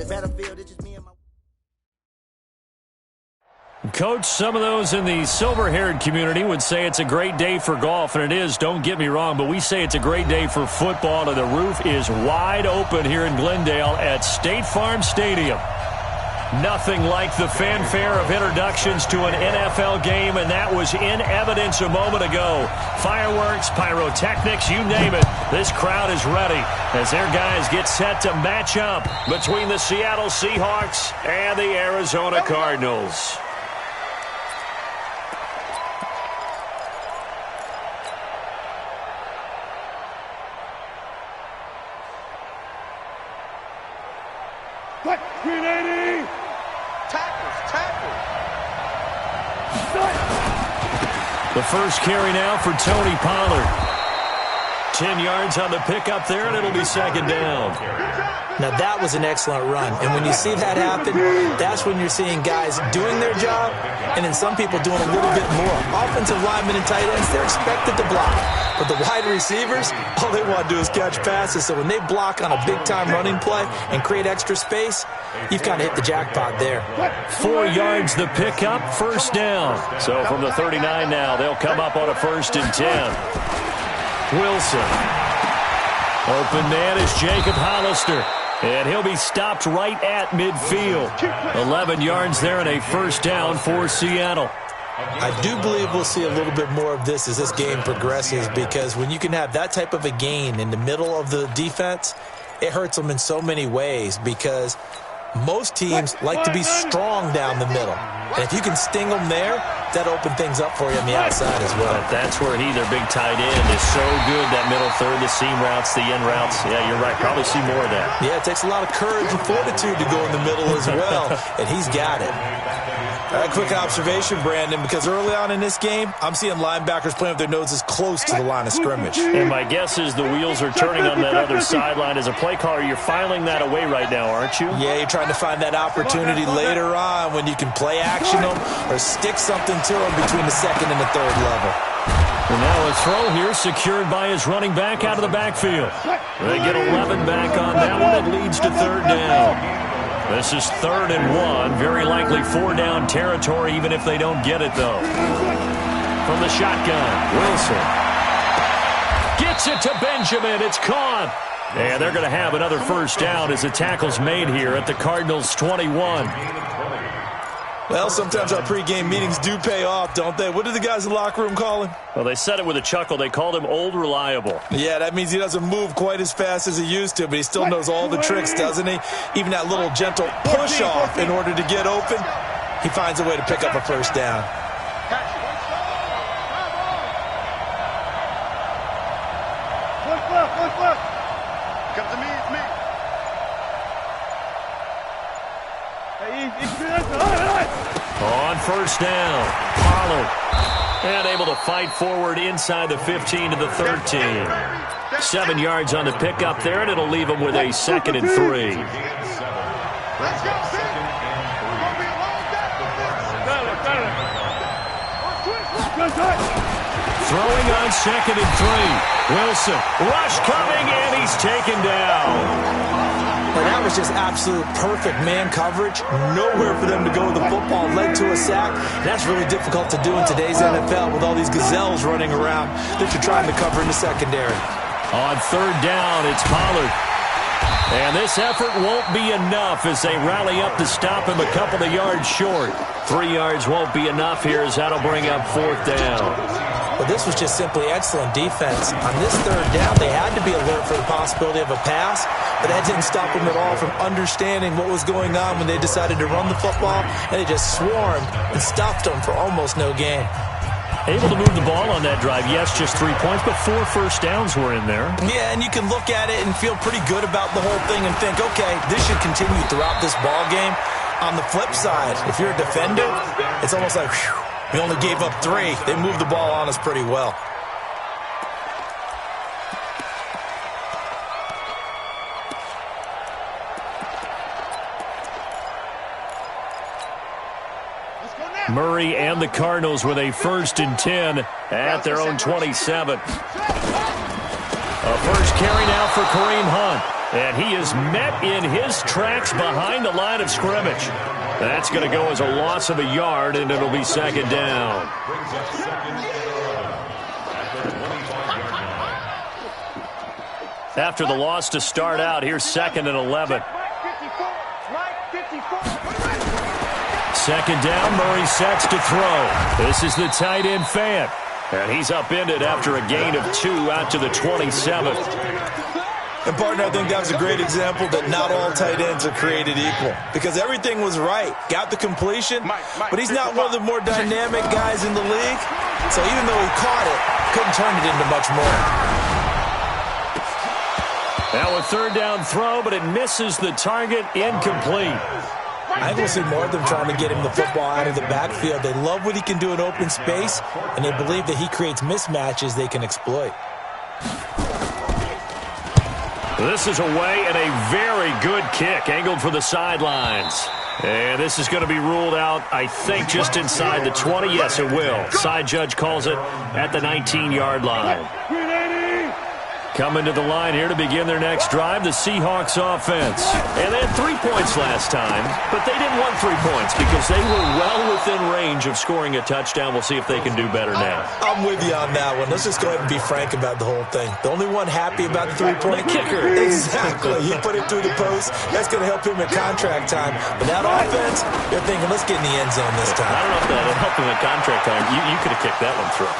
battlefield, it's just me and my... Coach, some of those in the silver-haired community would say it's a great day for golf, and it is, don't get me wrong, but we say it's a great day for football, and the roof is wide open here in Glendale at State Farm Stadium. Nothing like the fanfare of introductions to an NFL game, and that was in evidence a moment ago. Fireworks, pyrotechnics, you name it. This crowd is ready as their guys get set to match up between the Seattle Seahawks and the Arizona Cardinals. The first carry now for Tony Pollard. 10 yards on the pickup there, and it'll be second down. Now, that was an excellent run. And when you see that happen, that's when you're seeing guys doing their job and then some people doing a little bit more. Offensive linemen and tight ends, they're expected to block. But the wide receivers, all they want to do is catch passes. So when they block on a big-time running play and create extra space, you've kind of hit the jackpot there. 4 yards the pickup, first down. So from the 39 now, they'll come up on a 1st and 10. Wilson. Open man is Jacob Hollister. And he'll be stopped right at midfield. 11 yards there and a first down for Seattle. I do believe we'll see a little bit more of this as this game progresses, because when you can have that type of a gain in the middle of the defense, it hurts them in so many ways, because most teams like to be strong down the middle. And if you can sting them there, that opens things up for you on the outside as well. But that's where their big tight end, is so good, that middle third, the seam routes, the in routes. Yeah, you're right. Probably see more of that. Yeah, it takes a lot of courage and fortitude to go in the middle as well, and he's got it. A quick observation, Brandon, because early on in this game, I'm seeing linebackers playing with their noses close to the line of scrimmage. And my guess is the wheels are turning on that other sideline. As a play caller, you're filing that away right now, aren't you? Yeah, you're trying to find that opportunity later on when you can play action them or stick something to them between the second and the third level. And now a throw here secured by his running back out of the backfield. They get 11 back on that one. It leads to third down. This is 3rd and 1. Very likely 4-down territory, even if they don't get it, though. From the shotgun, Wilson. Gets it to Benjamin. It's caught. And they're going to have another first down as the tackle's made here at the Cardinals' 21. Well, sometimes our pregame meetings do pay off, don't they? What do the guys in the locker room call him? Well, they said it with a chuckle. They called him Old Reliable. Yeah, that means he doesn't move quite as fast as he used to, but he still knows all the tricks, doesn't he? Even that little gentle push-off in order to get open, he finds a way to pick up a first down. Come to me, it's me. On first down, Pollard. And able to fight forward inside the 15 to the 13. 7 yards on the pickup there, and it'll leave him with a 2nd and 3. Let's go, Throwing on 2nd and 3. Wilson, rush coming, and he's taken down. Well, that was just absolute perfect man coverage. Nowhere for them to go with the football. Led to a sack. That's really difficult to do in today's NFL with all these gazelles running around that you're trying to cover in the secondary. On third down, it's Pollard. And this effort won't be enough as they rally up to stop him a couple of yards short. 3 yards won't be enough here as that'll bring up 4th down. Well, this was just simply excellent defense. On this third down, they had to be alert for the possibility of a pass, but that didn't stop them at all from understanding what was going on when they decided to run the football, and they just swarmed and stopped them for almost no gain. Able to move the ball on that drive. Yes, just 3 points, but 4 first downs were in there. Yeah, and you can look at it and feel pretty good about the whole thing and think, okay, this should continue throughout this ball game. On the flip side, if you're a defender, it's almost like, whew, we only gave up 3. They moved the ball on us pretty well. Murray and the Cardinals with a 1st and 10 at their own 27. A first carry now for Kareem Hunt. And he is met in his tracks behind the line of scrimmage. That's going to go as a loss of a yard, and it'll be second down. After the loss to start out, here's second and 11. Second down, Murray sets to throw. This is the tight end Fant. And he's upended after a gain of 2 out to the 27th. And, partner, I think that was a great example that not all tight ends are created equal. Because everything was right. Got the completion, but he's not one of the more dynamic guys in the league. So even though he caught it, couldn't turn it into much more. Now a third down throw, but it misses the target, incomplete. I think we'll see more of them trying to get him the football out of the backfield. They love what he can do in open space, and they believe that he creates mismatches they can exploit. This is away and a very good kick, angled for the sidelines. And this is going to be ruled out, I think, just inside the 20. Yes, it will. Side judge calls it at the 19-yard line. Coming to the line here to begin their next drive, the Seahawks offense. And they had 3 points last time, but they didn't want 3 points because they were well within range of scoring a touchdown. We'll see if they can do better now. I'm with you on that one. Let's just go ahead and be frank about the whole thing. The only one happy about the three-point kicker. Exactly. He put it through the post. That's going to help him at contract time. But that offense, they're thinking, let's get in the end zone this time. I don't know if that helped him at contract time. You could have kicked that one through.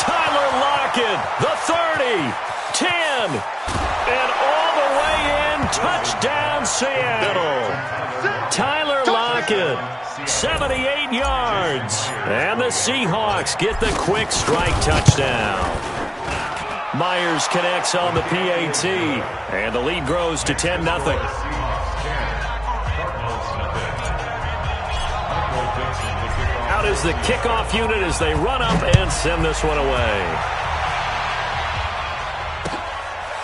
Tyler Lockett, the 30. 10, and all the way in, touchdown Seattle. Tyler Lockett, 78 yards, and the Seahawks get the quick strike touchdown. Myers connects on the PAT, and the lead grows to 10-0. Out is the kickoff unit as they run up and send this one away.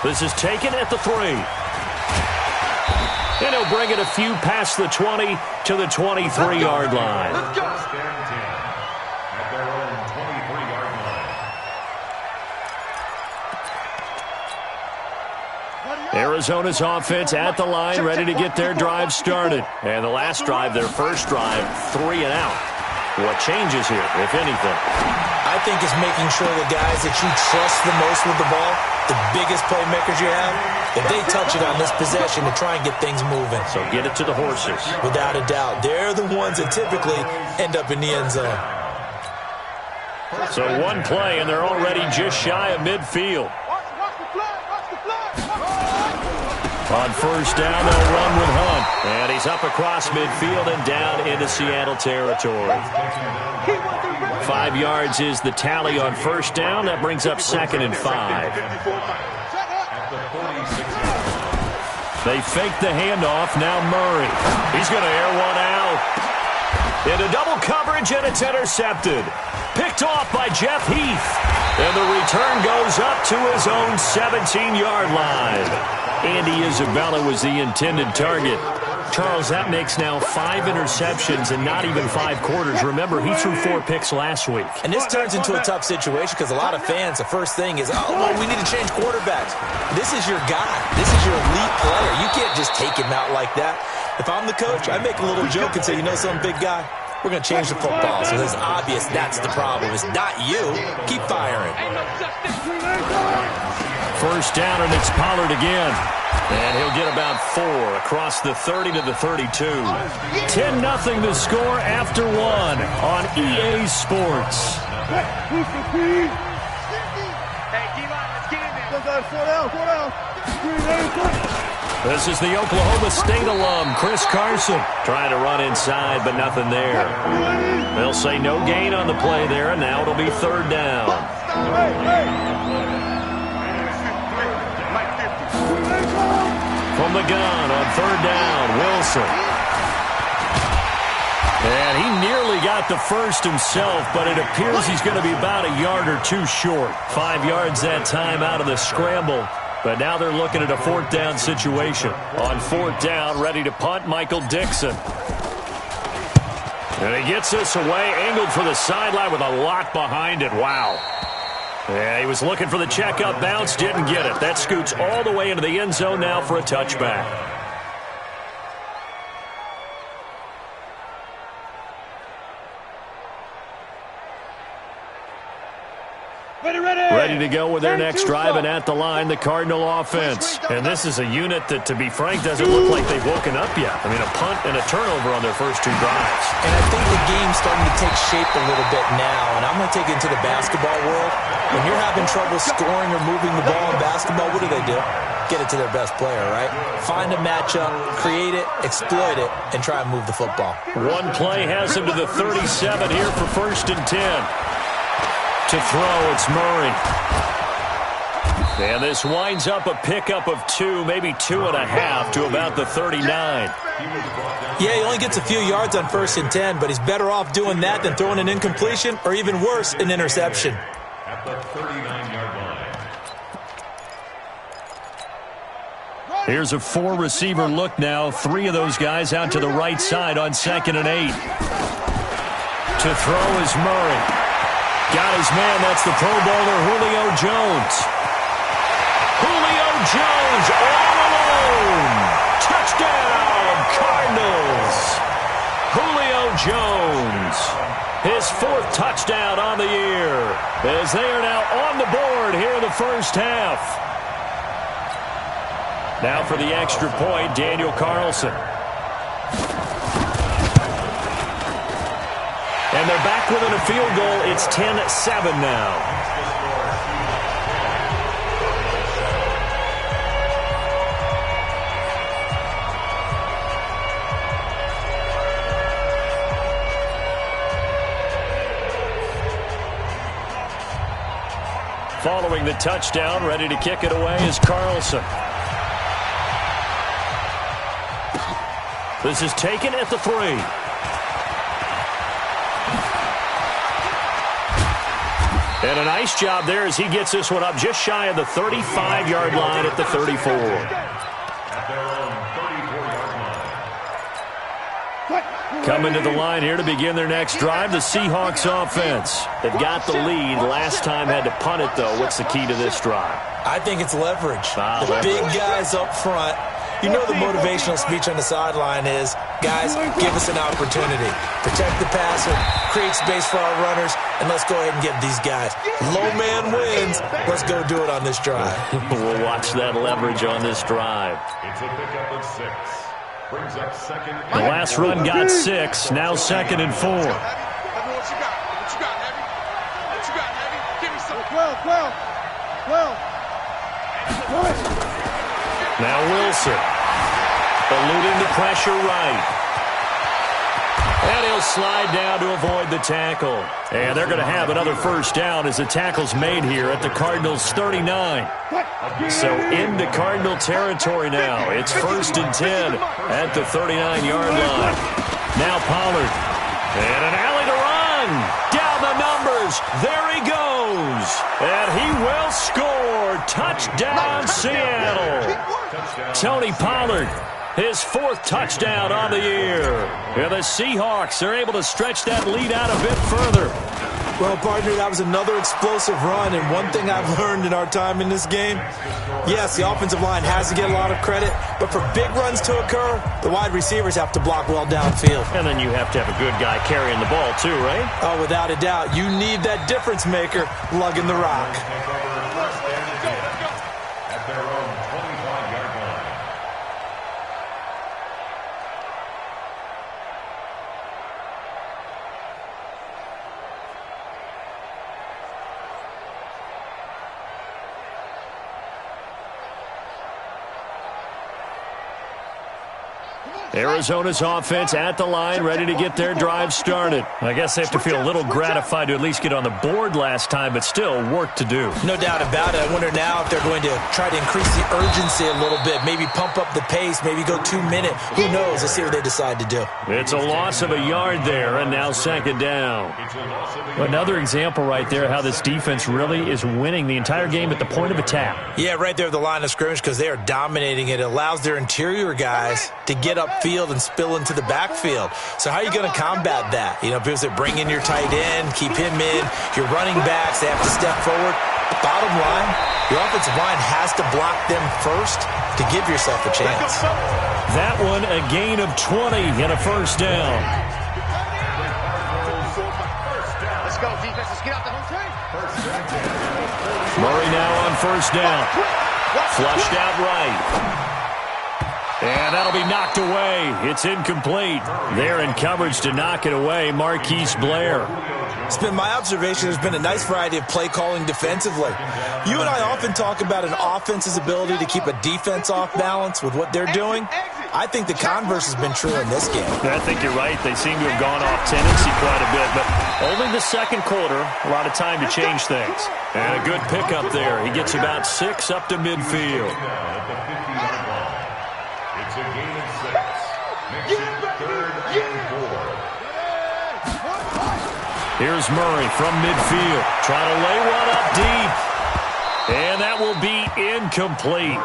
This is taken at the 3. And he'll bring it a few past the 20 to the 23-yard line. Arizona's offense at the line, ready to get their drive started. And the last drive, their first drive, 3 and out. What changes here, if anything? I think it's making sure the guys that you trust the most with the ball, the biggest playmakers you have, that they touch it on this possession to try and get things moving. So get it to the horses. Without a doubt. They're the ones that typically end up in the end zone. So one play, and they're already just shy of midfield. On first down, they'll run with Hunt. And he's up across midfield and down into Seattle territory. 5 yards is the tally on first down. That brings up 2nd and 5. They fake the handoff. Now Murray. He's going to air one out. Into double coverage, and it's intercepted. Picked off by Jeff Heath. And the return goes up to his own 17-yard line. Andy Isabella was the intended target. Charles, that makes now 5 interceptions and not even 5 quarters. Remember, he threw 4 picks last week. And this turns into a tough situation because a lot of fans, the first thing is, oh, well, we need to change quarterbacks. This is your guy. This is your elite player. You can't just take him out like that. If I'm the coach, I make a little joke and say, you know something, big guy? We're going to change the football. So it's obvious that's the problem. It's not you. Keep firing. First down, and it's Pollard again. And he'll get about 4 across the 30 to the 32. 10-0 the score after 1 on EA Sports. This is the Oklahoma State alum, Chris Carson, trying to run inside, but nothing there. They'll say no gain on the play there, and now it'll be 3rd down. From the gun on 3rd down, Wilson. And he nearly got the first himself, but it appears he's going to be about a yard or 2 short. 5 yards that time out of the scramble. But now they're looking at a 4th down situation. On 4th down, ready to punt, Michael Dixon. And he gets this away, angled for the sideline with a lot behind it. Wow. Yeah, he was looking for the checkup bounce, didn't get it. That scoots all the way into the end zone now for a touchback. Ready to go with their next drive, and at the line, the Cardinal offense. And this is a unit that, to be frank, doesn't look like they've woken up yet. I mean, a punt and a turnover on their first two drives. And I think the game's starting to take shape a little bit now, and I'm going to take it into the basketball world. When you're having trouble scoring or moving the ball in basketball, what do? Get it to their best player, right? Find a matchup, create it, exploit it, and try and move the football. One play has him to the 37 here for 1st and 10. To throw, it's Murray. And this winds up a pickup of 2, maybe 2.5 to about the 39. Yeah, he only gets a few yards on 1st and 10, but he's better off doing that than throwing an incompletion or even worse, an interception. At the 39-yard line. Here's a 4-receiver look now. 3 of those guys out to the right side on 2nd and 8. To throw is Murray. Got his man. That's the Pro Bowler Julio Jones. Julio Jones all alone. Touchdown, Cardinals. Julio Jones. His 4th touchdown on the year, as they are now on the board here in the first half. Now for the extra point, Daniel Carlson. And they're back within a field goal. It's 10-7 now. Following the touchdown, ready to kick it away is Carlson. This is taken at the 3. And a nice job there as he gets this one up just shy of the 35-yard line at the 34. Coming to the line here to begin their next drive, the Seahawks offense. They've got the lead. Last time had to punt it, though. What's the key to this drive? I think it's leverage. The big guys up front. You know the motivational speech on the sideline is, guys, give us an opportunity. Protect the passer, create space for our runners, and let's go ahead and get these guys. Low man wins. Let's go do it on this drive. We'll watch that leverage on this drive. It's a pickup of 6. Brings up 2nd. The last run got 6. Now 2nd and 4. What you got? What you got, Heavy? What you got, Heavy? Give me some. 12. Now Wilson, eluding the pressure right. And he'll slide down to avoid the tackle. And they're going to have another first down as the tackle's made here at the Cardinals' 39. So into Cardinal territory now. It's 1st and 10 at the 39-yard line. Now Pollard. And an alley to run. Down the numbers. There he goes. And he will score. Touchdown, Seattle. Tony Pollard, his 4th touchdown on the year. And the Seahawks are able to stretch that lead out a bit further. Well, partner, that was another explosive run, and one thing I've learned in our time in this game, yes, the offensive line has to get a lot of credit, but for big runs to occur, the wide receivers have to block well downfield. And then you have to have a good guy carrying the ball too, right? Oh, without a doubt. You need that difference maker lugging the rock. At their own 25-yard line. Arizona's offense at the line, ready to get their drive started. I guess they have to feel a little gratified to at least get on the board last time, but still work to do. No doubt about it. I wonder now if they're going to try to increase the urgency a little bit, maybe pump up the pace, maybe go 2-minute. Who knows? Let's see what they decide to do. It's a loss of a yard there, and now 2nd down. Another example right there how this defense really is winning the entire game at the point of attack. Yeah, right there at the line of scrimmage because they are dominating it. It allows their interior guys to get upfield and spill into the backfield. So how are you going to combat that? You know, people say bring in your tight end, keep him in. Your running backs, they have to step forward. Bottom line, your offensive line has to block them first to give yourself a chance. That one a gain of 20 and a first down. Let's go, defense. Let's get out the home train. Murray now on first down. Flushed out right. And that'll be knocked away. It's incomplete. They're in coverage to knock it away. Marquise Blair. It's been my observation there's been a nice variety of play calling defensively. You and I often talk about an offense's ability to keep a defense off balance with what they're doing. I think the converse has been true in this game. I think you're right. They seem to have gone off tendency quite a bit, but only the second quarter, a lot of time to change things. And a good pickup there. He gets about 6 up to midfield. It's a gain of 6. Makes it 3rd and 4. Here's Murray from midfield. Trying to lay one up deep. And that will be incomplete.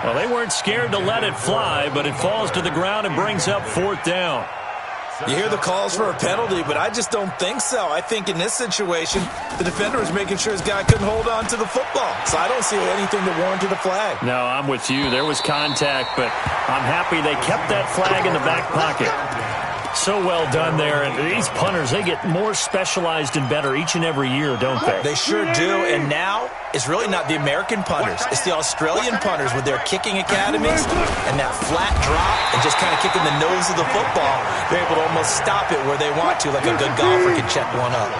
Well, they weren't scared to let it fly, but it falls to the ground and brings up 4th down. You hear the calls for a penalty, but I just don't think so. I think in this situation, the defender was making sure his guy couldn't hold on to the football. So I don't see anything that warranted a flag. No, I'm with you. There was contact, but I'm happy they kept that flag in the back pocket. So well done there. And these punters, they get more specialized and better each and every year, don't they? They sure do. And now it's really not the American punters. It's the Australian punters with their kicking academies and that flat drop and just kind of kicking the nose of the football. They're able to almost stop it where they want to, like a good golfer can check one up.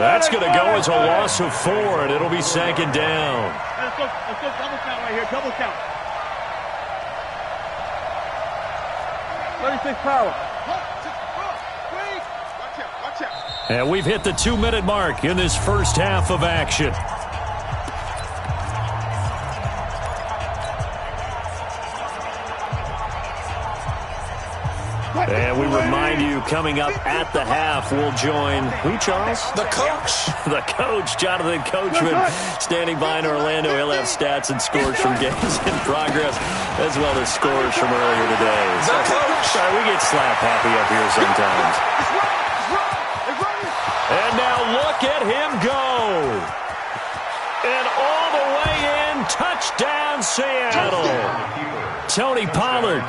That's going to go as a loss of 4, and it'll be 2nd down. Let's go double count right here. Double count. 36 power. And we've hit the 2-minute mark in this first half of action. And we remind you, coming up at the half, we'll join who, Charles? The coach. The coach, Jonathan Coachman, standing by in Orlando. He'll have stats and scores from games in progress, as well as scores from earlier today. The coach. Sorry, we get slap happy up here sometimes. And now look at him go. And all the way in, touchdown Seattle. Tony Pollard,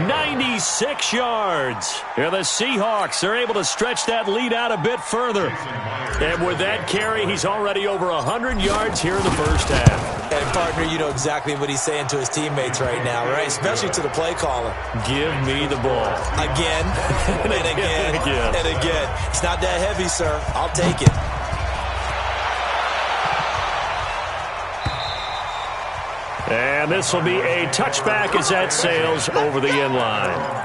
96 yards. And the Seahawks are able to stretch that lead out a bit further. And with that carry, he's already over 100 yards here in the first half. And, partner, you know exactly what he's saying to his teammates right now, right? Especially to the play caller. Give me the ball. Again, and again, and again. It's not that heavy, sir. I'll take it. And this will be a touchback as that sails over the end line.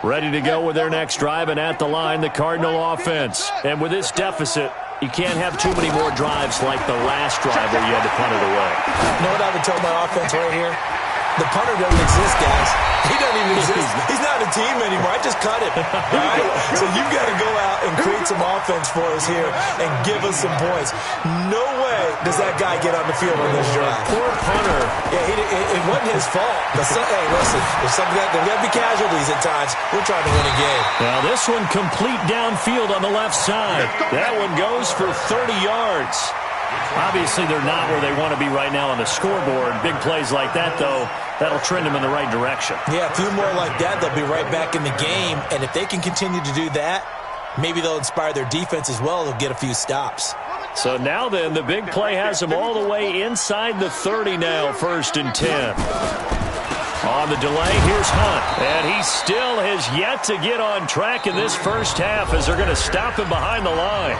Ready to go with their next drive, and at the line, the Cardinal offense. And with this deficit, you can't have too many more drives like the last drive where you had to punt it away. You know what I would tell my offense right here? The punter doesn't exist, guys. He doesn't even exist. He's not a team anymore. I just cut him. All right? So you've got to go out and create some offense for us here and give us some points. No way does that guy get on the field on this drive. Poor punter. Yeah, it wasn't his fault. But hey, listen, there's got to be casualties at times. We're trying to win a game. Now this one complete downfield on the left side. That one goes for 30 yards. Obviously, they're not where they want to be right now on the scoreboard. Big plays like that, though, that'll trend them in the right direction. Yeah, a few more like that, they'll be right back in the game. And if they can continue to do that, maybe they'll inspire their defense as well. They'll get a few stops. So now then, the big play has them all the way inside the 30 now, 1st and 10. On the delay, here's Hunt. And he still has yet to get on track in this first half as they're going to stop him behind the line.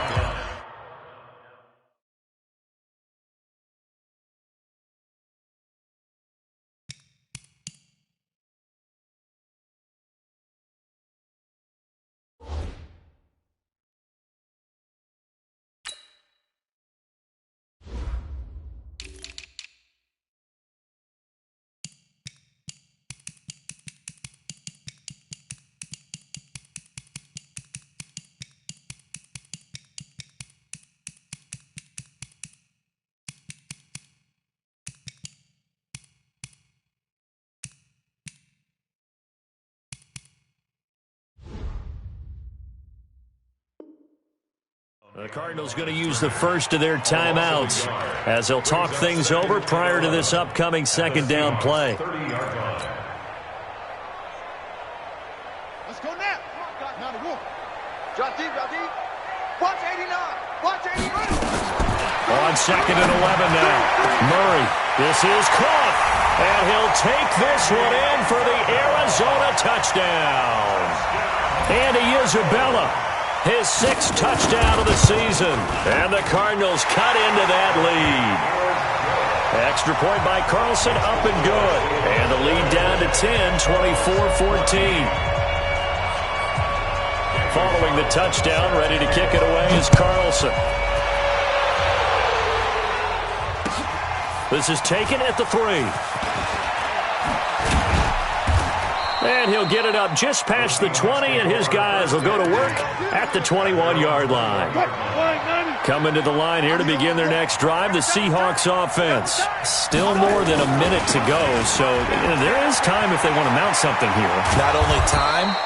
The Cardinals going to use the first of their timeouts as they'll talk things over prior to this upcoming second down play. Let's go now. Drop deep, drop deep. Watch 89. Watch 89. On second and 11 now. Murray, this is caught. And he'll take this one in for the Arizona touchdown. Andy Isabella, his 6th touchdown of the season. And the Cardinals cut into that lead. Extra point by Carlson, up and good. And the lead down to 10, 24-14. Following the touchdown, ready to kick it away is Carlson. This is taken at the 3. And he'll get it up just past the 20, and his guys will go to work at the 21-yard line. Coming to the line here to begin their next drive, the Seahawks offense. Still more than a minute to go, so there is time if they want to mount something here. Not only time,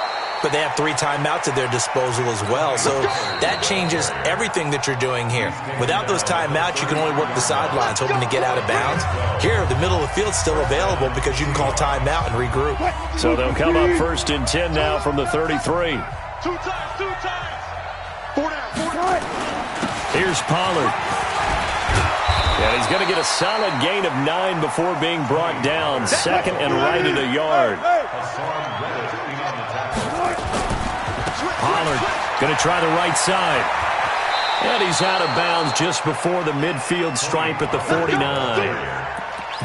but they have 3 timeouts at their disposal as well. So that changes everything that you're doing here. Without those timeouts, you can only work the sidelines, hoping to get out of bounds. Here, the middle of the field's still available because you can call timeout and regroup. So they'll come up 1st and 10 now from the 33. 2 times. 4 down. Here's Pollard. And he's going to get a solid gain of 9 before being brought down. Second and right at a yard. Pollard going to try the right side. And he's out of bounds just before the midfield stripe at the 49.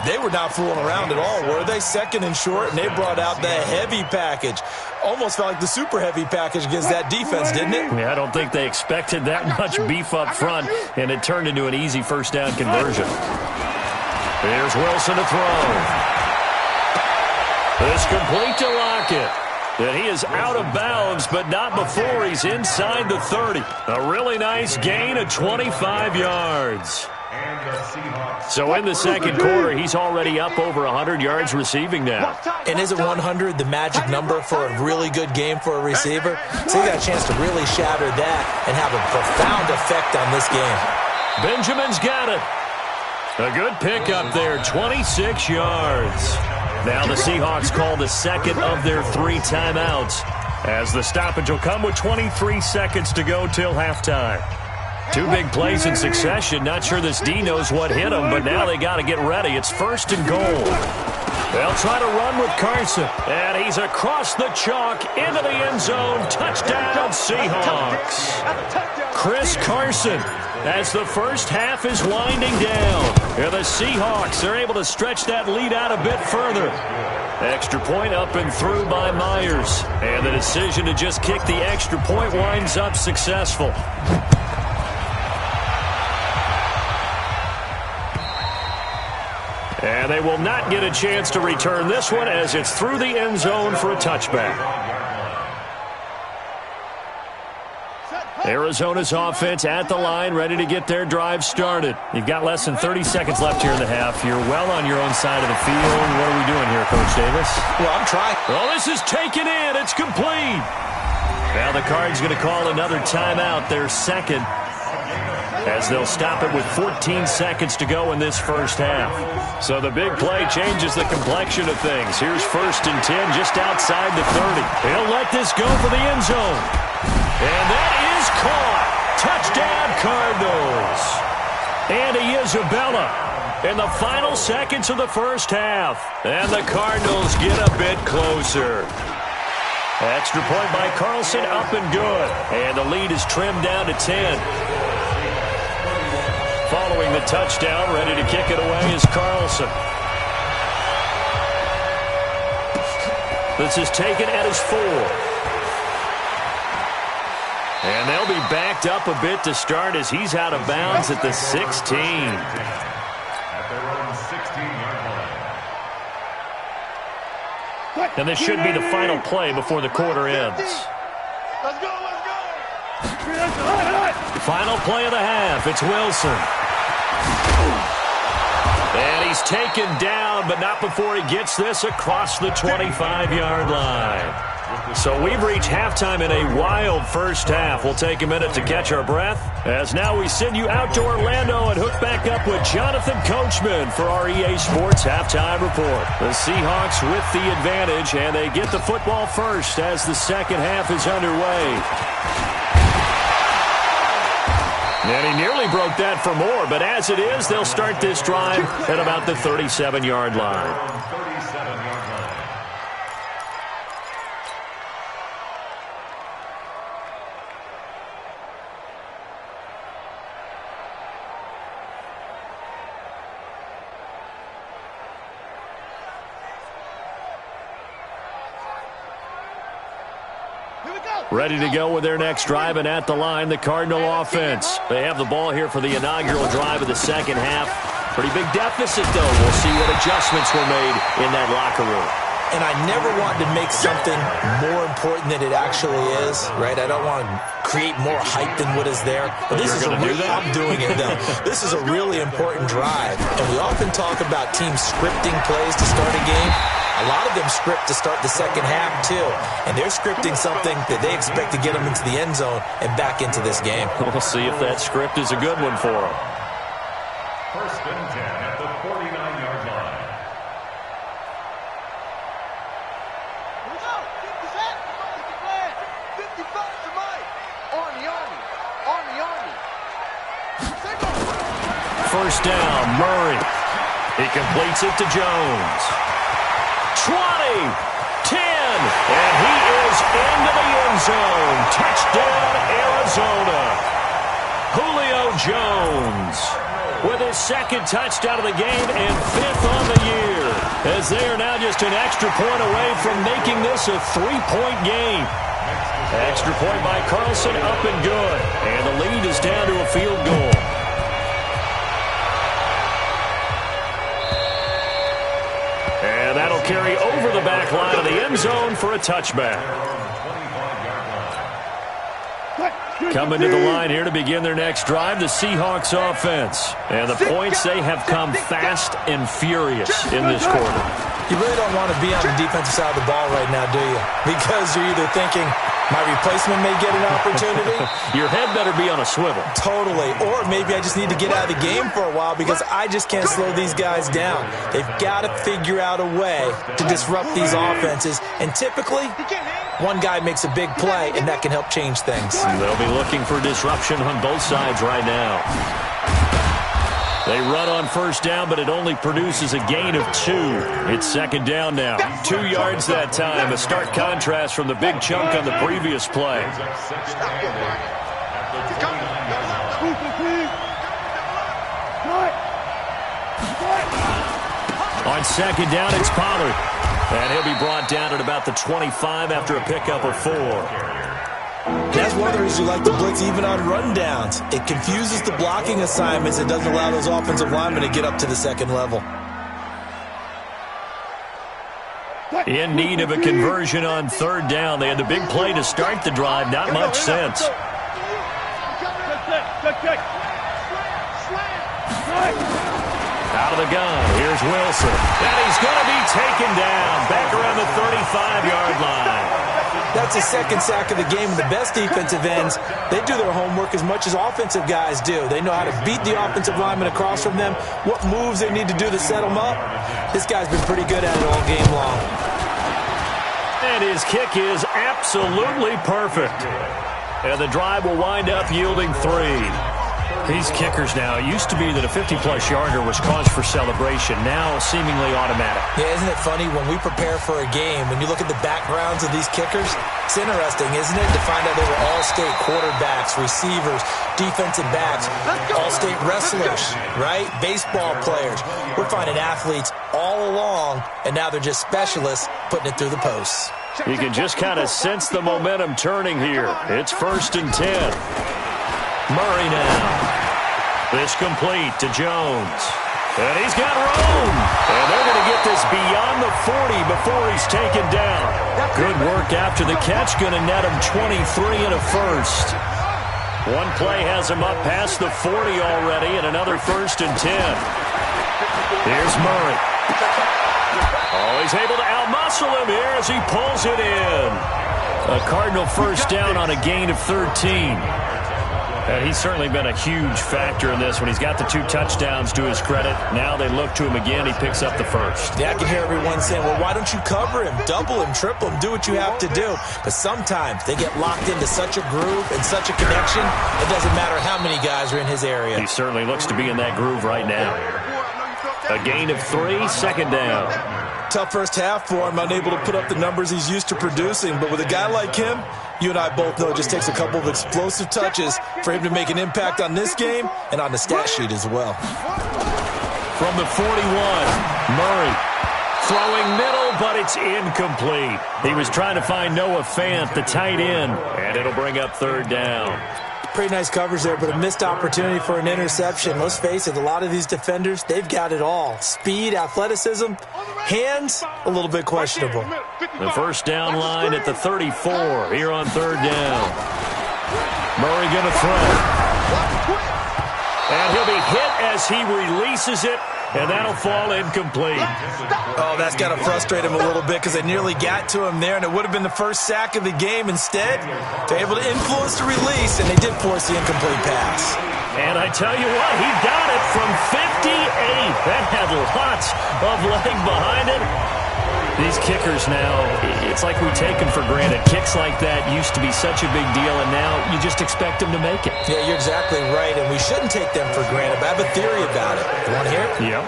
They were not fooling around at all, were they? 2nd and short, and they brought out the heavy package. Almost felt like the super heavy package against that defense, didn't it? Yeah, I don't think they expected that much beef up front, and it turned into an easy first down conversion. Here's Wilson to throw. It's complete to Lockett. And he is out of bounds, but not before he's inside the 30. A really nice gain of 25 yards. So in the second quarter, he's already up over 100 yards receiving now. And isn't 100 the magic number for a really good game for a receiver? So you got a chance to really shatter that and have a profound effect on this game. Benjamin's got it. A good pickup there, 26 yards. Now the Seahawks call the second of their 3 timeouts, as the stoppage will come with 23 seconds to go till halftime. 2 big plays in succession. Not sure this D knows what hit him, but now they got to get ready. It's 1st and goal. They'll try to run with Carson, and he's across the chalk into the end zone. Touchdown, Seahawks. Chris Carson, as the first half is winding down. And the Seahawks are able to stretch that lead out a bit further. Extra point up and through by Myers. And the decision to just kick the extra point winds up successful. And they will not get a chance to return this one as it's through the end zone for a touchback. Arizona's offense at the line, ready to get their drive started. You've got less than 30 seconds left here in the half. You're well on your own side of the field. What are we doing here, Coach Davis? Well, I'm trying. Well, this is taken in. It's complete. Now the Cards going to call another timeout, their second, as they'll stop it with 14 seconds to go in this first half. So the big play changes the complexion of things. Here's 1st and 10 just outside the 30. He'll let this go for the end zone. And that is caught. Touchdown, Cardinals. Andy Isabella in the final seconds of the first half. And the Cardinals get a bit closer. Extra point by Carlson, up and good. And the lead is trimmed down to 10. Following the touchdown, ready to kick it away is Carlson. This is taken at his 4. And they'll be backed up a bit to start as he's out of bounds at the 16. At their own 16-yard line. And this should be the final play before the quarter ends. Let's go, let's go. Final play of the half. It's Wilson. And he's taken down, but not before he gets this across the 25-yard line. So we've reached halftime in a wild first half. We'll take a minute to catch our breath, as now we send you out to Orlando and hook back up with Jonathan Coachman for our EA Sports Halftime Report. The Seahawks with the advantage, and they get the football first as the second half is underway. And he nearly broke that for more, but as it is, they'll start this drive at about the 37-yard line. Ready to go with their next drive, and at the line, the Cardinal offense. They have the ball here for the inaugural drive of the second half. Pretty big deficit, though. We'll see what adjustments were made in that locker room. And I never want to make something more important than it actually is, right? I don't want to create more hype than what is there. But this is I'm doing it, though. This is a really important drive. And we often talk about teams scripting plays to start a game. A lot of them script to start the second half, too. And they're scripting something that they expect to get them into the end zone and back into this game. We'll see if that script is a good one for them. First and 10 at the 49-yard line. Here we go. 50 to Mike. On the Army. First down, Murray. He completes it to Jones. 20, 10, and he is into the end zone. Touchdown, Arizona. Julio Jones with his second touchdown of the game and fifth on the year, as they are now just an extra point away from making this a three-point game. Extra point by Carlson, up and good, and the lead is down to a field goal. And that'll carry over the back line of the end zone for a touchback. Coming to the line here to begin their next drive, the Seahawks offense. And the points, they have come fast and furious in this quarter. You really don't want to be on the defensive side of the ball right now, do you? Because you're either thinking, my replacement may get an opportunity. Your head better be on a swivel. Totally. Or maybe I just need to get out of the game for a while because I just can't slow these guys down. They've got to figure out a way to disrupt these offenses. And typically, one guy makes a big play, and that can help change things. They'll be looking for disruption on both sides right now. They run on first down, but it only produces a gain of 2. It's second down now. 2 yards that time. A stark contrast from the big chunk on the previous play. On second down, it's Pollard. And he'll be brought down at about the 25 after a pickup of 4. That's one of the reasons you like to blitz even on rundowns. It confuses the blocking assignments and doesn't allow those offensive linemen to get up to the second level. In need of a conversion on third down. They had the big play to start the drive. Not much sense. Out of the gun. Here's Wilson. And he's going to be taken down. Back around the 35-yard line. That's his second sack of the game. And the best defensive ends, they do their homework as much as offensive guys do. They know how to beat the offensive lineman across from them, what moves they need to do to set them up. This guy's been pretty good at it all game long. And his kick is absolutely perfect. And the drive will wind up yielding 3. These kickers now, it used to be that a 50-plus yarder was cause for celebration. Now seemingly automatic. Yeah, isn't it funny when we prepare for a game, when you look at the backgrounds of these kickers, it's interesting, isn't it, to find out they were all-state quarterbacks, receivers, defensive backs, all-state wrestlers, right? Baseball players. We're finding athletes all along, and now they're just specialists putting it through the posts. You can just kind of sense the momentum turning here. It's first and 10. Murray now. This complete to Jones. And he's got room. And they're going to get this beyond the 40 before he's taken down. Good work after the catch. Going to net him 23 and a first. One play has him up past the 40 already, and another first and 10. Here's Murray. Oh, he's able to outmuscle him here as he pulls it in. A Cardinal first down on a gain of 13. And he's certainly been a huge factor in this when he's got the 2 touchdowns to his credit. Now they look to him again. He picks up the first. Yeah, I can hear everyone saying, well, why don't you cover him, double him, triple him, do what you have to do. But sometimes they get locked into such a groove and such a connection, it doesn't matter how many guys are in his area. He certainly looks to be in that groove right now. A gain of 3, second down. Tough first half for him, unable to put up the numbers he's used to producing. But with a guy like him, you and I both know it just takes a couple of explosive touches for him to make an impact on this game and on the stat sheet as well. From the 41, Murray throwing middle, but it's incomplete. He was trying to find Noah Fant, the tight end, and it'll bring up third down. Pretty nice coverage there, but a missed opportunity for an interception. Let's face it, a lot of these defenders, they've got it all. Speed, athleticism, hands, a little bit questionable. The first down line at the 34 here on third down. Murray going to throw. And he'll be hit as he releases it, and that'll fall incomplete. Oh, that's got to frustrate him a little bit because they nearly got to him there, and it would have been the first sack of the game. Instead, they're able to influence the release, and they did force the incomplete pass. And I tell you what, he got it from 58. That had lots of leg behind it. These kickers now, it's like we take them for granted. Kicks like that used to be such a big deal, and now you just expect them to make it. Yeah, you're exactly right, and we shouldn't take them for granted, but I have a theory about it. You want to hear it? Yeah.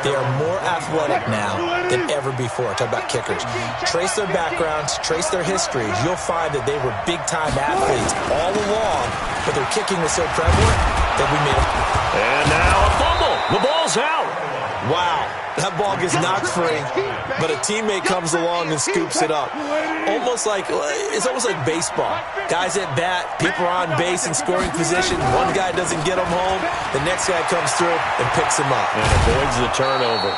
They are more athletic now than ever before. Talk about kickers. Trace their backgrounds, trace their histories. You'll find that they were big-time athletes all along, but their kicking was so prevalent that we made it. And now a fumble. The ball's out. Wow. That ball gets knocked free, but a teammate comes along and scoops it up. It's almost like baseball. Guys at bat, people are on base in scoring position. One guy doesn't get him home. The next guy comes through and picks him up. And avoids the turnover.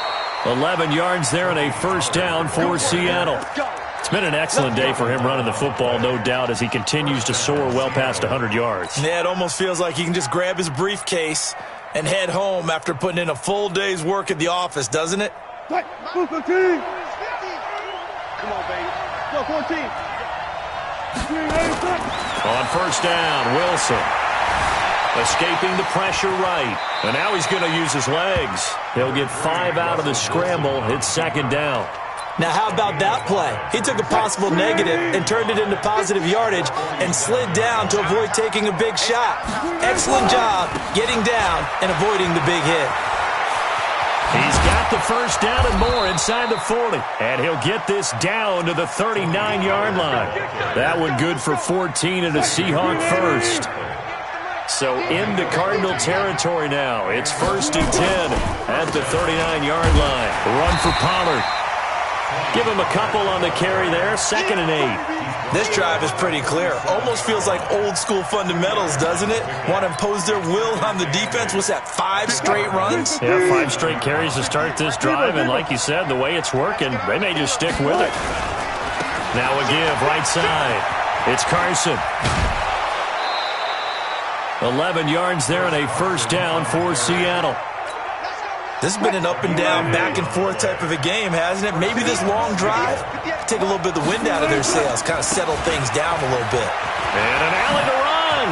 11 yards there and a first down for Seattle. It's been an excellent day for him running the football, no doubt, as he continues to soar well past 100 yards. Yeah, it almost feels like he can just grab his briefcase and head home after putting in a full day's work at the office, doesn't it? Come on, baby. Go, 14. On first down, Wilson. Escaping the pressure right. And now he's going to use his legs. He'll get 5 out of the scramble. It's second down. Now, how about that play? He took a possible negative and turned it into positive yardage and slid down to avoid taking a big shot. Excellent job getting down and avoiding the big hit. He's got the first down and more inside the 40. And he'll get this down to the 39-yard line. That one good for 14 and a Seahawk first. So into Cardinal territory now. It's first and 10 at the 39-yard line. Run for Pollard. Give him a couple on the carry there. Second and 8. This drive is pretty clear. Almost feels like old school fundamentals, doesn't it? Want to impose their will on the defense. What's that, 5 straight runs? Yeah, 5 straight carries to start this drive. And like you said, the way it's working, they may just stick with it. Now a give right side. It's Carson. 11 yards there and a first down for Seattle. This has been an up-and-down, back-and-forth type of a game, hasn't it? Maybe this long drive take a little bit of the wind out of their sails, kind of settle things down a little bit. And an alley to run.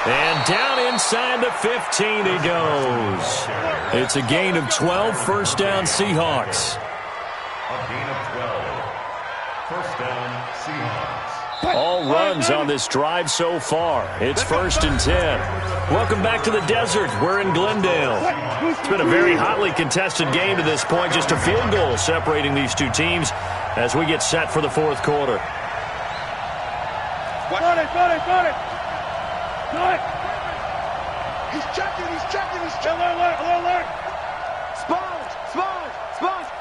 And down inside the 15 he goes. It's a gain of 12, first down Seahawks. A gain of 12. First down, Seahawks. All runs on this drive so far. It's first and 10. Welcome back to the desert. We're in Glendale. It's been a very hotly contested game to this point. Just a field goal separating these two teams as we get set for the fourth quarter. Got it. He's checking. Alert. Sponge.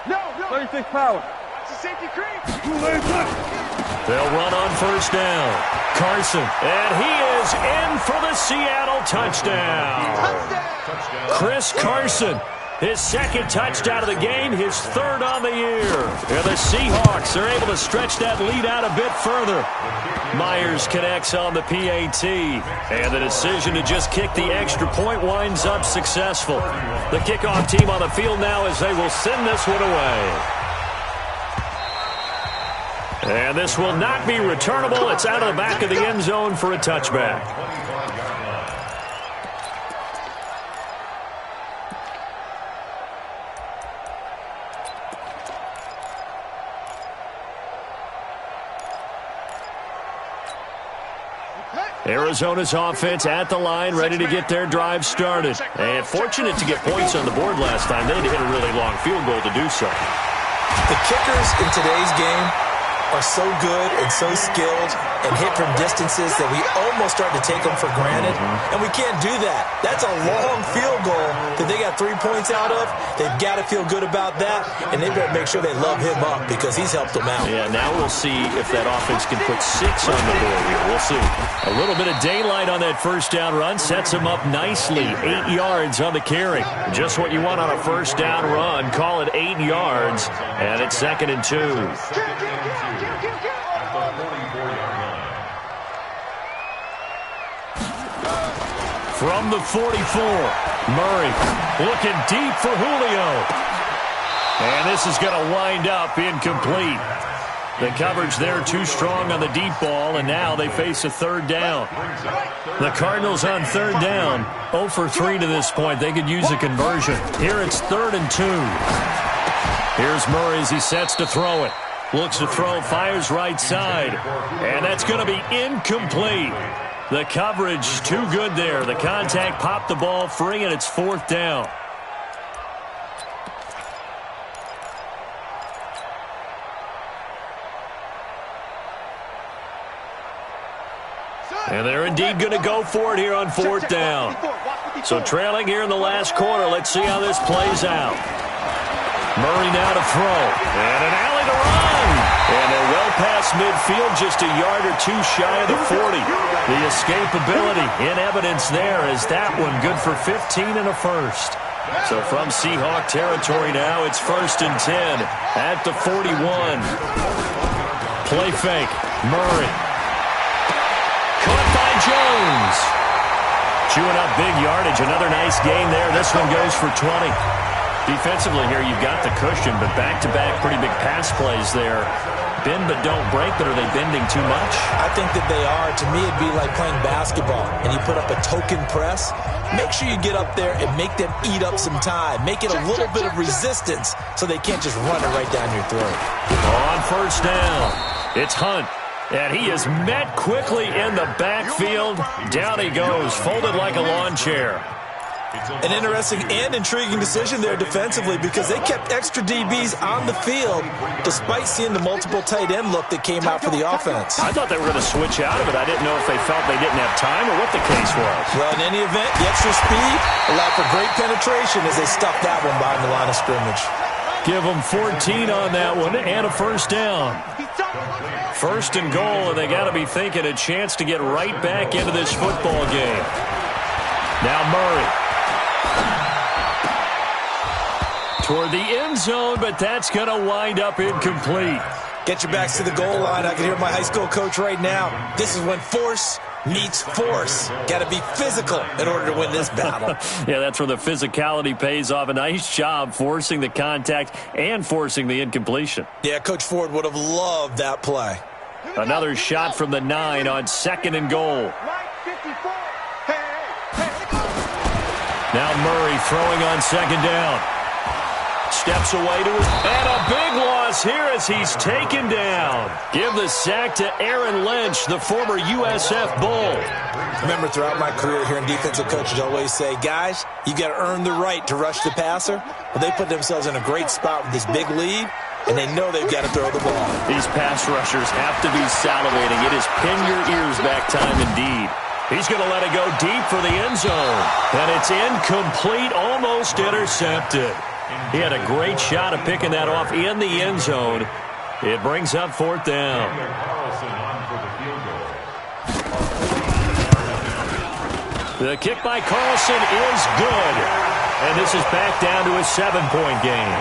No. 36 power. It's a safety creep. They'll run on first down. Carson, and he is in for the Seattle touchdown. Chris Carson, his second touchdown of the game, his third on the year. And the Seahawks are able to stretch that lead out a bit further. Myers connects on the PAT, and the decision to just kick the extra point winds up successful. The kickoff team on the field now as they will send this one away. And this will not be returnable. It's out of the back of the end zone for a touchback. Arizona's offense at the line, ready to get their drive started. And fortunate to get points on the board last time. They had to hit a really long field goal to do so. The kickers in today's game are so good and so skilled and hit from distances that we almost start to take them for granted, and we can't do that. That's a long field goal that they got 3 points out of. They've got to feel good about that, and they better make sure they love him up because he's helped them out. Yeah, now we'll see if that offense can put 6 on the board here. We'll see. A little bit of daylight on that first down run sets him up nicely. 8 yards on the carry. Just what you want on a first down run. Call it 8 yards, and it's 2nd and 2. From the 44, Murray looking deep for Julio. And this is going to wind up incomplete. The coverage there too strong on the deep ball, and now they face a 3rd down. The Cardinals on 3rd down, 0 for 3 to this point. They could use a conversion. Here it's 3rd and 2. Here's Murray as he sets to throw it. Looks to throw, fires right side. And that's going to be incomplete. The coverage too good there. The contact popped the ball free, and it's 4th down. And they're indeed going to go for it here on 4th down. So trailing here in the last quarter. Let's see how this plays out. Murray now to throw. And an alley to run. And they're well past midfield, just a yard or 2 shy of the 40. The escapability in evidence there is that one good for 15 and a first. So from Seahawk territory now, it's 1st and 10 at the 41. Play fake. Murray. Caught by Jones. Chewing up big yardage. Another nice gain there. This one goes for 20. Defensively here, you've got the cushion, but back-to-back pretty big pass plays there. Bend but don't break, but are they bending too much? I think that they are. To me, it'd be like playing basketball, and you put up a token press. Make sure you get up there and make them eat up some time. Make it a little bit of resistance so they can't just run it right down your throat. On 1st down, it's Hunt. And he is met quickly in the backfield. Down he goes, folded like a lawn chair. An interesting and intriguing decision there defensively because they kept extra DBs on the field despite seeing the multiple tight end look that came out for the offense. I thought they were going to switch out of it. I didn't know if they felt they didn't have time or what the case was. Well, in any event, the extra speed allowed for great penetration as they stuffed that one behind the line of scrimmage. Give them 14 on that one and a 1st down. 1st and goal, and they got to be thinking a chance to get right back into this football game. Now Murray. Toward the end zone, but that's going to wind up incomplete. Get your backs to the goal line. I can hear my high school coach right now. This is when force meets force. Got to be physical in order to win this battle. Yeah, that's where the physicality pays off. A nice job forcing the contact and forcing the incompletion. Yeah, Coach Ford would have loved that play. Another shot from the 9 on 2nd and goal. Now Murray throwing on 2nd down. Steps away to it. And a big loss here as he's taken down. Give the sack to Aaron Lynch, the former USF Bull. Remember, throughout my career here in defensive coaches always say, guys, you got to earn the right to rush the passer. Well, they put themselves in a great spot with this big lead, and they know they've got to throw the ball. These pass rushers have to be salivating. It is pin your ears back time indeed. He's going to let it go deep for the end zone. And it's incomplete, almost intercepted. He had a great shot at picking that off in the end zone. It brings up 4th down. The kick by Carlson is good. And this is back down to a 7-point game.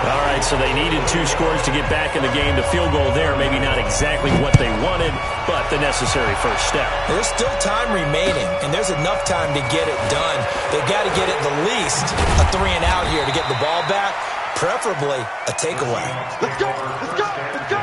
All right, so they needed 2 scores to get back in the game. The field goal there, maybe not exactly what they wanted, but the necessary first step. There's still time remaining, and there's enough time to get it done. They've got to get at the least a 3-and-out here to get the ball back, preferably a takeaway. Let's go, let's go, let's go.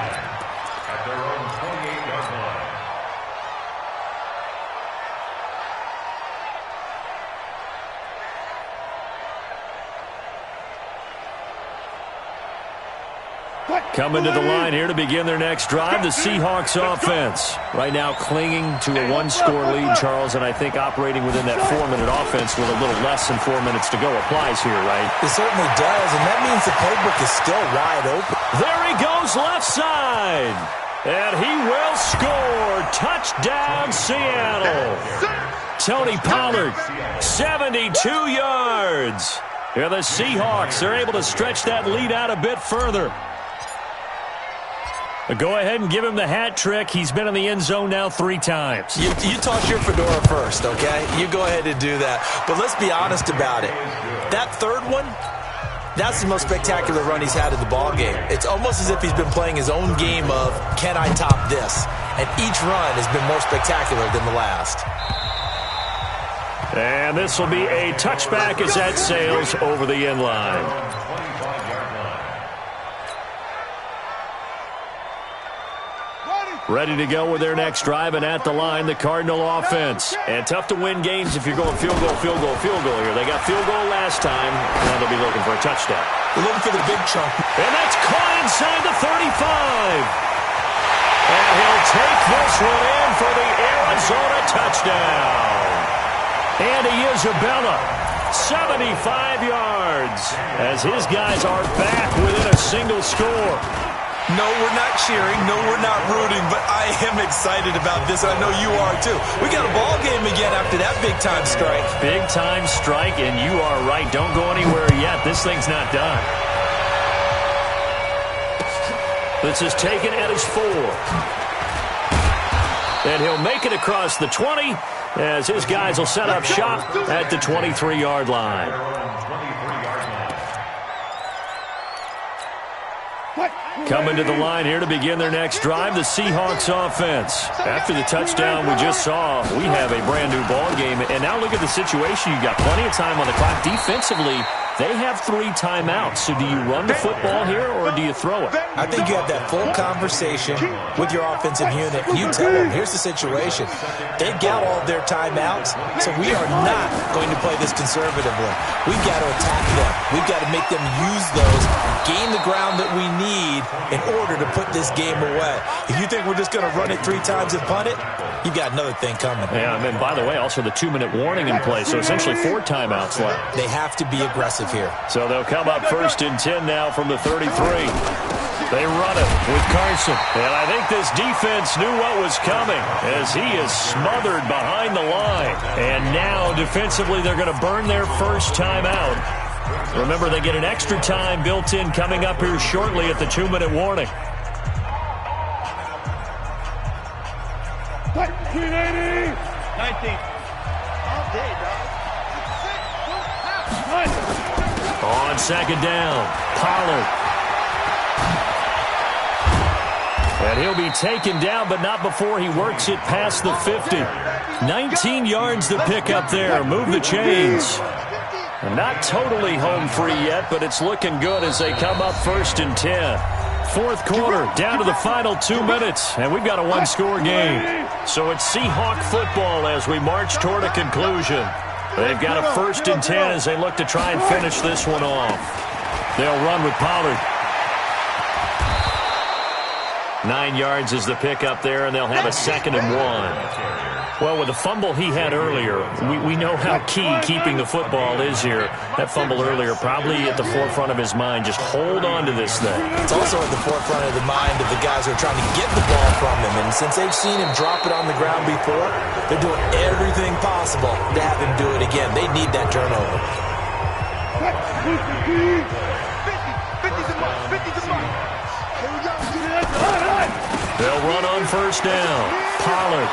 Coming to the line here to begin their next drive, the Seahawks offense. Right now clinging to a one-score lead, Charles, and I think operating within that 4-minute offense with a little less than 4 minutes to go applies here, right? It certainly does, and that means the playbook is still wide open. There he goes left side, and he will score. Touchdown, Seattle. Tony Pollard, 72 yards. Here the Seahawks, they're able to stretch that lead out a bit further. Go ahead and give him the hat trick. He's been in the end zone now 3 times. You toss your fedora first, okay? You go ahead and do that. But let's be honest about it. That third one, that's the most spectacular run he's had in the ballgame. It's almost as if he's been playing his own game of, can I top this? And each run has been more spectacular than the last. And this will be a touchback as that sails over the end line. Ready to go with their next drive, and at the line, the Cardinal offense. And tough to win games if you're going field goal here. They got field goal last time, and they'll be looking for a touchdown. They're looking for the big chunk. And that's caught inside the 35. And he'll take this one in for the Arizona touchdown. Andy Isabella, 75 yards, as his guys are back within a single score. No, we're not cheering. No, we're not rooting, but I am excited about this, and I know you are too. We got a ball game again after that big-time strike. Big-time strike, and you are right. Don't go anywhere yet. This thing's not done. This is taken at his 4. And he'll make it across the 20 as his guys will set up shop at the 23-yard line. Coming to the line here to begin their next drive, the Seahawks offense. After the touchdown we just saw, we have a brand-new ball game. And now look at the situation. You've got plenty of time on the clock. Defensively, they have 3 timeouts. So do you run the football here or do you throw it? I think you have that full conversation with your offensive unit. You tell them, here's the situation. They've got all their timeouts, so we are not going to play this conservatively. We've got to attack them. We've got to make them use those, gain the ground that we need in order to put this game away. If you think we're just going to run it 3 times and punt it, you've got another thing coming. Yeah, and then, by the way, also the 2-minute warning in place, so essentially 4 timeouts left. They have to be aggressive here. So they'll come up 1st and 10 now from the 33. They run it with Carson. And I think this defense knew what was coming as he is smothered behind the line. And now, defensively, they're going to burn their first timeout. Remember, they get an extra time built in coming up here shortly at the 2-minute warning. 19. All day, dog. On 2nd down, Pollard. And he'll be taken down, but not before he works it past the 50. 19 yards to pick up there. Move the chains. Not totally home free yet, but it's looking good as they come up 1st and 10. 4th quarter, down to the final 2 minutes, and we've got a 1-score game. So it's Seahawk football as we march toward a conclusion. They've got a 1st and 10 as they look to try and finish this one off. They'll run with Pollard. 9 yards is the pickup there, and they'll have a 2nd and 1. Well, with the fumble he had earlier, we know how key keeping the football is here. That fumble earlier probably at the forefront of his mind. Just hold on to this thing. It's also at the forefront of the mind of the guys who are trying to get the ball from him. And since they've seen him drop it on the ground before, they're doing everything possible to have him do it again. They need that turnover. 50's a mark. 50's a mark. They'll run on 1st down. Pollard.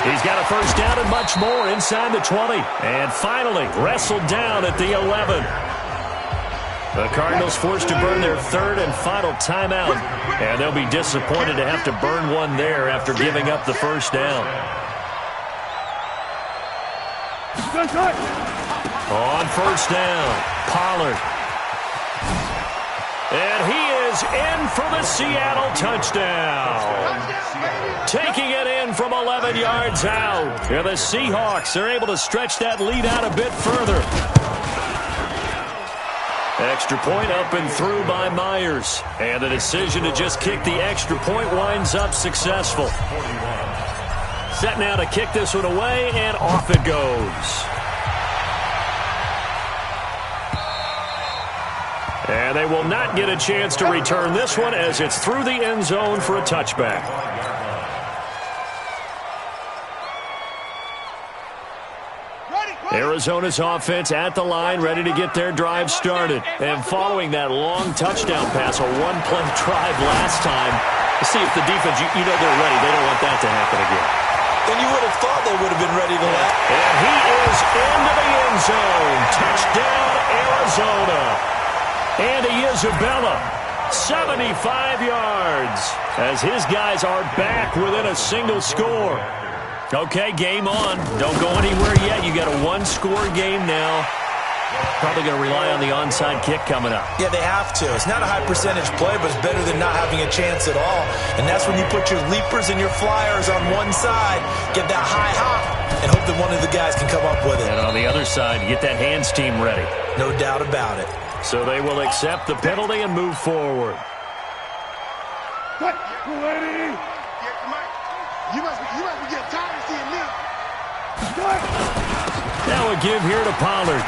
He's got a 1st down and much more inside the 20. And finally, wrestled down at the 11. The Cardinals forced to burn their 3rd and final timeout. And they'll be disappointed to have to burn one there after giving up the 1st down. On 1st down, Pollard. And he is in for the Seattle touchdown. Taking it in from 11 yards out. Here the Seahawks are able to stretch that lead out a bit further. Extra point up and through by Myers. And the decision to just kick the extra point winds up successful. Set now to kick this one away, and off it goes. And they will not get a chance to return this one as it's through the end zone for a touchback. Arizona's offense at the line, ready to get their drive started. And following that long touchdown pass, a one-play drive last time, to see if the defense, you know they're ready. They don't want that to happen again. Then you would have thought they would have been ready to let. And he is into the end zone. Touchdown, Arizona. Andy Isabella, 75 yards, as his guys are back within a single score. Okay, game on. Don't go anywhere yet. You got a one-score game now. Probably going to rely on the onside kick coming up. Yeah, they have to. It's not a high-percentage play, but it's better than not having a chance at all. And that's when you put your leapers and your flyers on one side, get that high hop, and hope that one of the guys can come up with it. And on the other side, get that hands team ready. No doubt about it. So they will accept the penalty and move forward. You must be getting tired of seeing me. Now a give here to Pollard.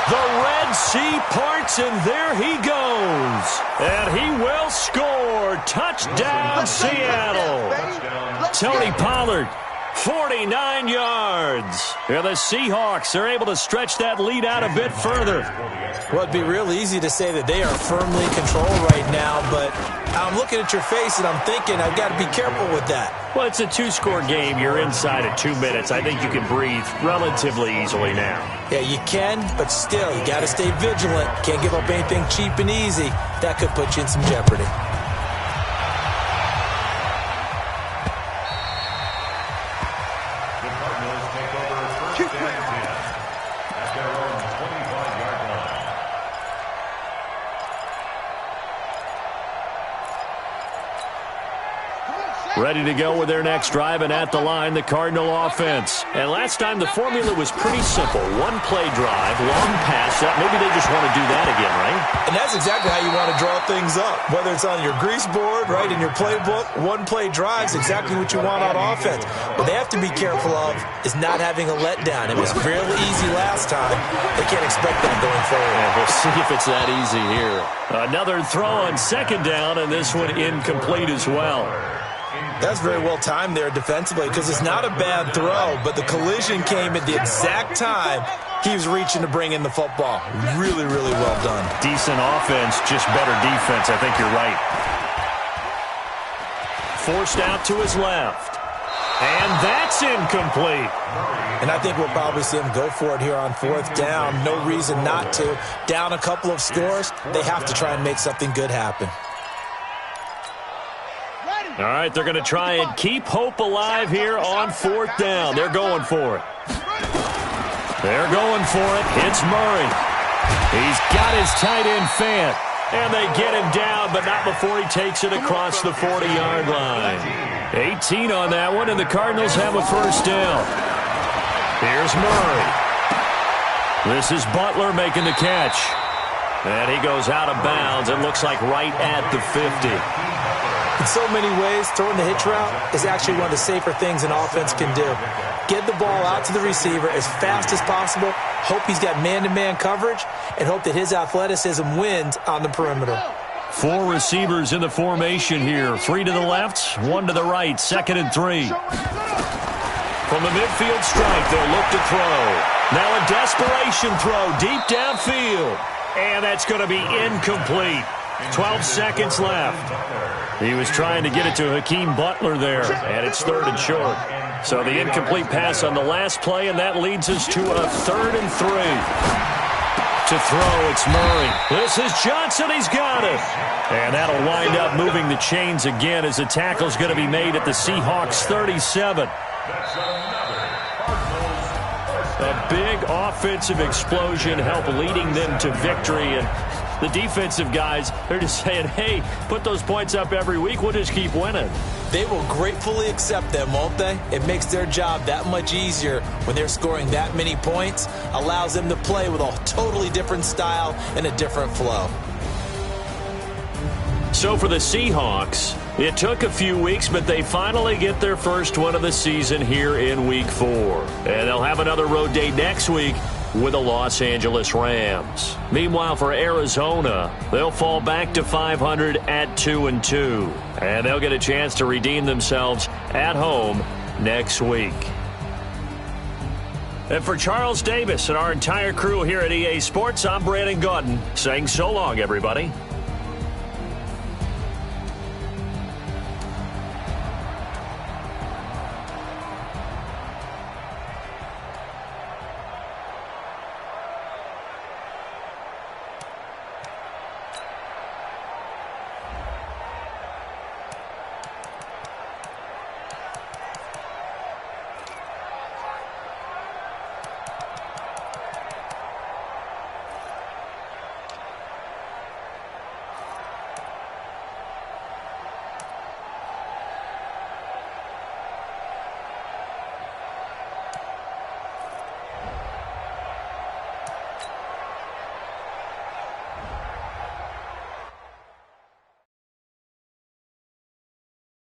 The Red Sea parts, and there he goes. And he will score. Touchdown, Seattle. Tony Pollard, 49 yards. And the Seahawks are able to stretch that lead out a bit further. Well, it'd be real easy to say that they are firmly in control right now, but I'm looking at your face and I'm thinking I've got to be careful with that. Well, it's a two-score game. You're inside at 2 minutes. I think you can breathe relatively easily now. Yeah, you can, but still, you got to stay vigilant. Can't give up anything cheap and easy. That could put you in some jeopardy. The Cardinals take over first and 10 at their own 25-yard line. Ready to go with their next drive, and at the line, the Cardinal offense. And last time, the formula was pretty simple. One-play drive, long pass. Maybe they just want to do that again, right? And that's exactly how you want to draw things up. Whether it's on your grease board, right, in your playbook, one-play drive is exactly what you want on offense. What they have to be careful of is not having a letdown. It was fairly easy last time. They can't expect that going forward. And we'll see if it's that easy here. Another throw on second down, and this one incomplete as well. That's very well timed there defensively because it's not a bad throw, but the collision came at the exact time he was reaching to bring in the football. Really, really well done. Decent offense, just better defense. I think you're right. Forced out to his left. And that's incomplete. And I think we'll probably see him go for it here on fourth down. No reason not to. Down a couple of scores, they have to try and make something good happen. All right, they're going to try and keep hope alive here on fourth down. They're going for it. They're going for it. It's Murray. He's got his tight end Fant. And they get him down, but not before he takes it across the 40-yard line. 18 on that one, and the Cardinals have a first down. Here's Murray. This is Butler making the catch. And he goes out of bounds. It looks like right at the 50. In so many ways, throwing the hitch route is actually one of the safer things an offense can do. Get the ball out to the receiver as fast as possible, hope he's got man-to-man coverage, and hope that his athleticism wins on the perimeter. 4 receivers in the formation here. 3 to the left, 1 to the right, 2nd and 3. From the midfield stripe, they'll look to throw. Now a desperation throw deep downfield. And that's going to be incomplete. 12 seconds left. He was trying to get it to Hakeem Butler there, and it's 3rd and short. So the incomplete pass on the last play, and that leads us to a 3rd and 3. To throw, it's Murray. This is Johnson. He's got it. And that'll wind up moving the chains again as the tackle's going to be made at the Seahawks 37. A big offensive explosion helped leading them to victory, and The defensive guys, they're just saying, hey, put those points up every week. We'll just keep winning. They will gratefully accept them, won't they? It makes their job that much easier when they're scoring that many points. Allows them to play with a totally different style and a different flow. So for the Seahawks, it took a few weeks, but they finally get their first win of the season here in Week 4. And they'll have another road date next week with the Los Angeles Rams. Meanwhile, for Arizona, they'll fall back to 500 at 2-2. And they'll get a chance to redeem themselves at home next week. And for Charles Davis and our entire crew here at EA Sports, I'm Brandon Gaudin saying so long, everybody.